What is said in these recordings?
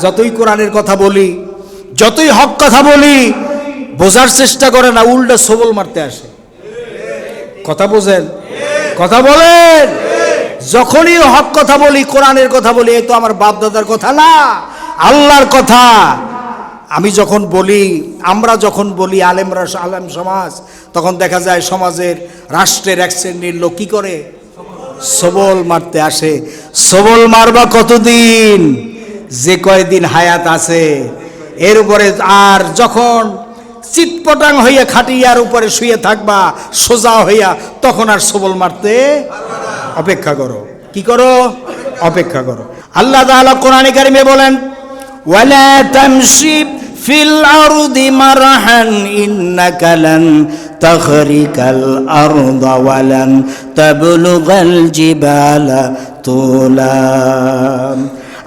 যতই কোরআনের কথা বলি, যতই হক কথা বলি, বোঝার চেষ্টা করে না, উল্টা সবল মারতে আসে। কথা বোঝেন? কথা বলেন। যখনই হক কথা বলি, কোরআনের কথা বলি, এই তো আমার বাপ দাদার কথা না, আল্লাহর কথা। আমি যখন বলি, আমরা যখন বলি আলেমরা, আলেম সমাজ, তখন দেখা যায় সমাজের, রাষ্ট্রের এক শ্রেণীর লোক কি করে? সবল মারতে আসে। সবল মারবা কতদিন? যে কয়দিন হায়াত আছে এর উপরে। আর যখন চিৎপটাং হইয়া খাটিয়ার উপরে শুয়ে থাকবা সোজা হইয়া, তখন আর সবল মারতে অপেক্ষা করো। কি করো? অপেক্ষা করো। আল্লাহ তাআলা কোরআনে কারিমে বলেন, ওয়ালা তামশি ফিল আরদি মারহান ইন্নাকা লান তাখরিকাল আরদা ওয়ালান তাবলুগাল জিবালা তুলা।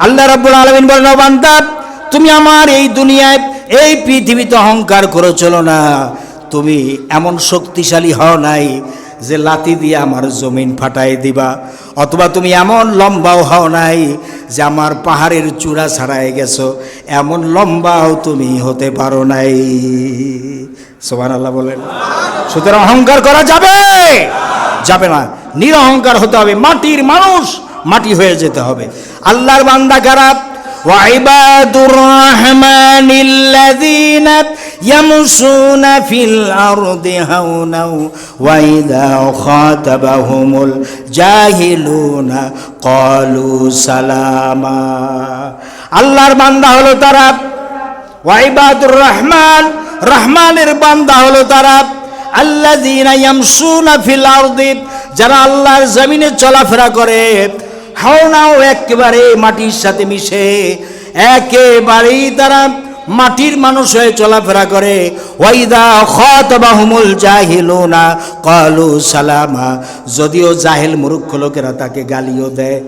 আল্লাহ রাব্বুল আলামিন বলেন, ও বান্দা, তুমি আমার এই দুনিয়ায়, এই পৃথিবীতে অহংকার করে চলো না। তুমি এমন শক্তিশালী হও নাই যে লাথি দিয়ে আমার জমিন ফাটাই দিবা, অথবা তুমি এমন লম্বাও হও নাই যে আমার পাহাড়ের চূড়া ছাড়াই গেছো, এমন লম্বাও তুমি হতে পারো নাই। সুবহানাল্লাহ বলেন। সুতরাং অহংকার করা যাবে যাবে না, নিরহংকার হতে হবে। মাটির মানুষ মাটি হয়ে যেতে হবে। আল্লাহর বান্দা কারা? ওয়াইবাদুর রহমানিল্লাযীনা ইয়ামশুনা ফিল আরদি হাওনা ওয়া ইযা খাতাবাহুমুল জাহিলুনা ক্বালু সালামা। আল্লাহর বান্দা হলো তারা, ওয়াইবাদুর রহমান, রহমানের বান্দা হলো তারা, আল্লাযীনা ইয়ামশুনা ফিল আরদি, যারা আল্লাহর জমিনে চলাফেরা করে, হাওনাও একেবারে মাটির সাথে মিশে, একেবারেই তারা মাটির মানুষ হয়ে চলাফেরা করে। ওয়াইদা খাতাবাহুমুল জাহিলুনা ক্বালু সালামা, যদিও জাহেল মূর্খ লোকেরা তাকে গালিও দেয়,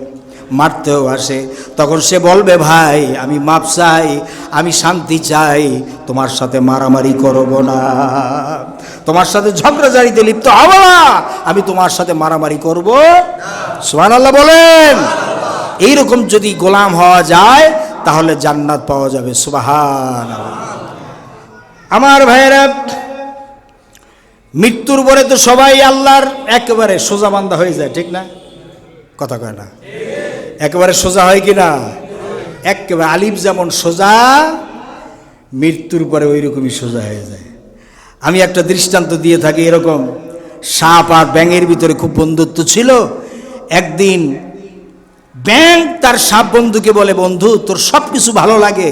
মারতেও আসে, তখন সে বলবে, ভাই আমি মাপ চাই, আমি শান্তি চাই, তোমার সাথে মারামারি করব না, তোমার সাথে ঝগড়াঝাড়িতে লিপ্ত হব না, আমি তোমার সাথে মারামারি করব। সুবহানাল্লাহ বলেন। এইরকম যদি গোলাম হওয়া যায় তাহলে জান্নাত পাওয়া যাবে। সুবহানাল্লাহ। আমার ভাইয়েরা, মৃত্যুর পরে তো সবাই আল্লাহর একেবারে সোজা বান্দা হয়ে যায়, ঠিক না? কথা কয় না? একেবারে সোজা হয় কি না? একেবারে আলিফ যেমন সোজা, মৃত্যুর পরে ওই রকমই সোজা হয়ে যায়। আমি একটা দৃষ্টান্ত দিয়ে থাকি, এরকম সাপ আর ব্যাঙের ভিতরে খুব বন্ধুত্ব ছিল। একদিন ব্যাঙ তার সাপ বন্ধুকে বলে, বন্ধু তোর সব কিছু ভালো লাগে,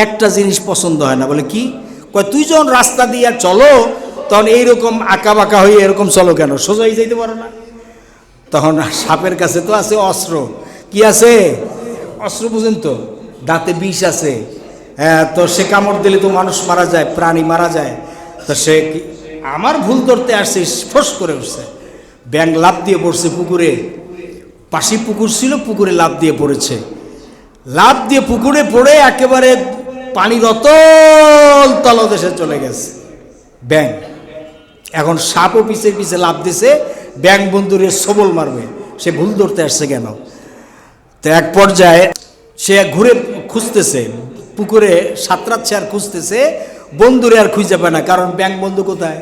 একটা জিনিস পছন্দ হয় না। বলে কি? কয়, তুই যখন রাস্তা দিয়ে চলো তখন এইরকম আঁকা বাঁকা হয়ে এরকম চলো কেন, সোজা হয়ে যাইতে পারো না? তখন সাপের কাছে তো আছে অস্ত্র। কি আছে? অস্ত্র। বুঝেন তো, দাঁতে বিষ আছে, তো সে কামড় দিলে তো মানুষ মারা যায়, প্রাণী মারা যায়। তো সে আমার ভুল ধরতে আসছে, ফোঁস করে উঠছে, ব্যাঙ লাফ দিয়ে পড়ছে পুকুরে। পাশে পুকুর ছিল, পুকুরে লাফ দিয়ে পড়েছে। লাফ দিয়ে পুকুরে পড়ে একেবারে পানির অতল তলদেশে চলে গেছে ব্যাঙ। এখন সাপও পিছে পিছে লাফ দিছে, ব্যাঙ বন্ধুরে সবল মারবে, সে ভুল ধরতে আসছে কেন। তো এক পর্যায়ে সে ঘুরে খুঁজতেছে, পুকুরে সাঁতরাচ্ছে আর খুঁজতেছে, বন্ধুরে আর খুঁজে পায় না, কারণ ব্যাঙ বন্ধু কোথায়?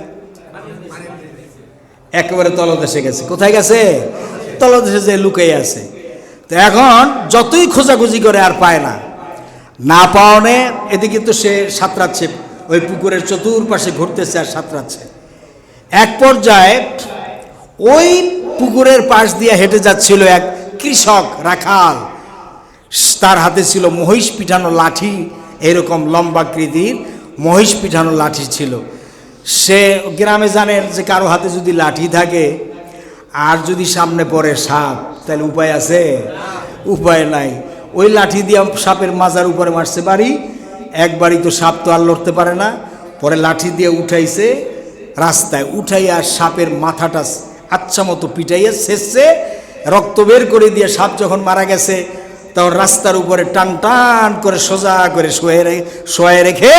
একেবারে তলদেশে গেছে। কোথায় গেছে? তলদেশে যে লুকিয়ে আছে। তো এখন যতই খোঁজাখুঁজি করে আর পায় না, না পাওয়ানে এদিকে তো সে সাঁতরাচ্ছে, ওই পুকুরের চতুর্পাশে ঘুরতেছে আর সাঁতরাচ্ছে। এক পর্যায়ে ওই পুকুরের পাশ দিয়ে হেঁটে যাচ্ছিল এক কৃষক রাখাল, তার হাতে ছিল মহিষ পিঠানো লাঠি, এরকম লম্বাকৃতির মহিষ পিঠানো লাঠি ছিল। সে গ্রামে জানেন যে কারো হাতে যদি লাঠি থাকে আর যদি সামনে পড়ে সাপ, তাহলে উপায় আছে? উপায় নাই। ওই লাঠি দিয়ে সাপের মাজার উপরে মারছে বাড়ি, একবারই তো সাপ তো আর লড়তে পারে না। পরে লাঠি দিয়ে উঠাইছে রাস্তায়, উঠাইয়া সাপের মাথাটা আচ্ছা মতো পিটাইয়া শেষে রক্ত বের করে দিয়ে সাপ যখন মারা গেছে, তখন রাস্তার উপরে টান টান করে সোজা করে শোয়ে রেখে,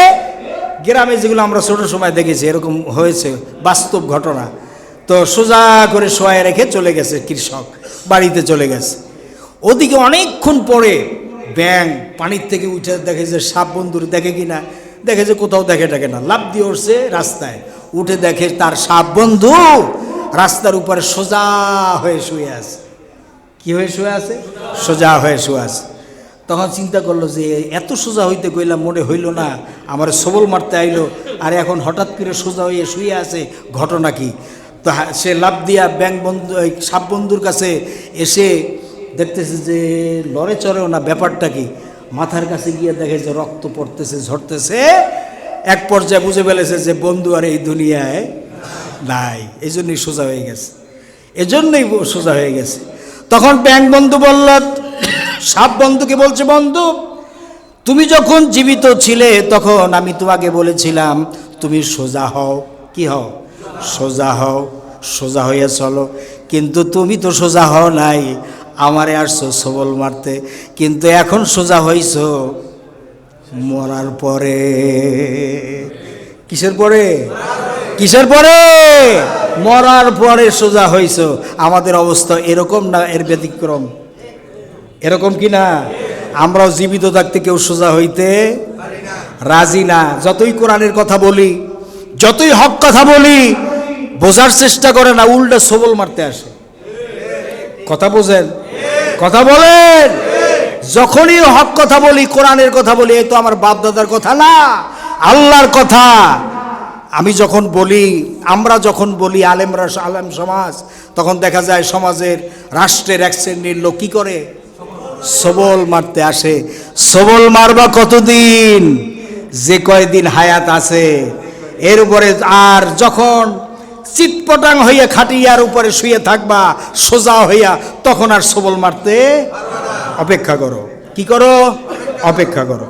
গ্রামে যেগুলো আমরা ছোটো সময় দেখেছি এরকম হয়েছে, বাস্তব ঘটনা, তো সোজা করে শোয়ে রেখে চলে গেছে কৃষক, বাড়িতে চলে গেছে। ওদিকে অনেকক্ষণ পরে ব্যাং পানির থেকে উঠে দেখে যে সাপ বন্ধুর দেখে কিনা, দেখে যে কোথাও দেখে না, লাফ দিয়ে উঠছে রাস্তায়, উঠে দেখে তার সাপ বন্ধু রাস্তার উপরে সোজা হয়ে শুয়ে আছে। কি হয়ে শুয়ে আছে? সোজা হয়ে শুয়ে আছে। তখন চিন্তা করলো যে এত সোজা হইতে কইলাম, মনে হইল না, আমার সবল মারতে আইলো, আর এখন হঠাৎ করে সোজা হয়ে শুয়ে আছে, ঘটনা কি? তো সে লাফ দিয়া ব্যাং বন্ধু সাপ বন্ধুর কাছে এসে দেখতেছে যে লড়ে চড়েও না, ব্যাপারটা কি? মাথার কাছে গিয়ে দেখে যে রক্ত পড়তেছে, ঝরতেছে। এক পর্যায়ে বুঝে ফেলেছে যে বন্ধু আর এই দুনিয়ায় নাই, এই জন্যই সোজা হয়ে গেছে, এজন্যই সোজা হয়ে গেছে। তখন ব্যাং বন্ধু বলল, সাপ বন্ধুকে বলছে, বন্ধু তুমি যখন জীবিত ছিলে তখন আমি তোমাকে বলেছিলাম তুমি সোজা হও। কি হও? সোজা হও, সোজা হয়ে চলো। কিন্তু তুমি তো সোজা হও নাই, আমারে আসছো সবল মারতে, কিন্তু এখন সোজা হইছ মরার পরে। কিসের পরে? কিসের পরে? মরার পরে সোজা হইছ। আমাদের অবস্থা এরকম না এর ব্যতিক্রম? এরকম কি না? আমরাও জীবিত থাকতে কেউ সোজা হইতে রাজি না। যতই কোরআনের কথা বলি, যতই হক কথা বলি, বোঝার চেষ্টা করে না, উল্টা সবল মারতে আসে। কথা বোঝেন? কথা বলেন। যখনই হক কথা বলি, কোরআনের কথা বলি, এই তো আমার বাপ দাদার কথা না, আল্লাহর কথা। আমি যখন বলি, আমরা যখন বলি আলেমরা, আলেম সমাজ, তখন দেখা যায় সমাজের, রাষ্ট্রের এক শ্রেণীর লোক কি করে? সবল মারতে আসে। সবল মারবা কতদিন? যে কয়দিন হায়াত আছে এর উপরে। আর যখন চিৎপটাং হইয়া খাটিয়ার উপরে শুয়ে থাকবা সোজা হইয়া, তখন আর সবল মারতে অপেক্ষা করো। কি করো? অপেক্ষা করো।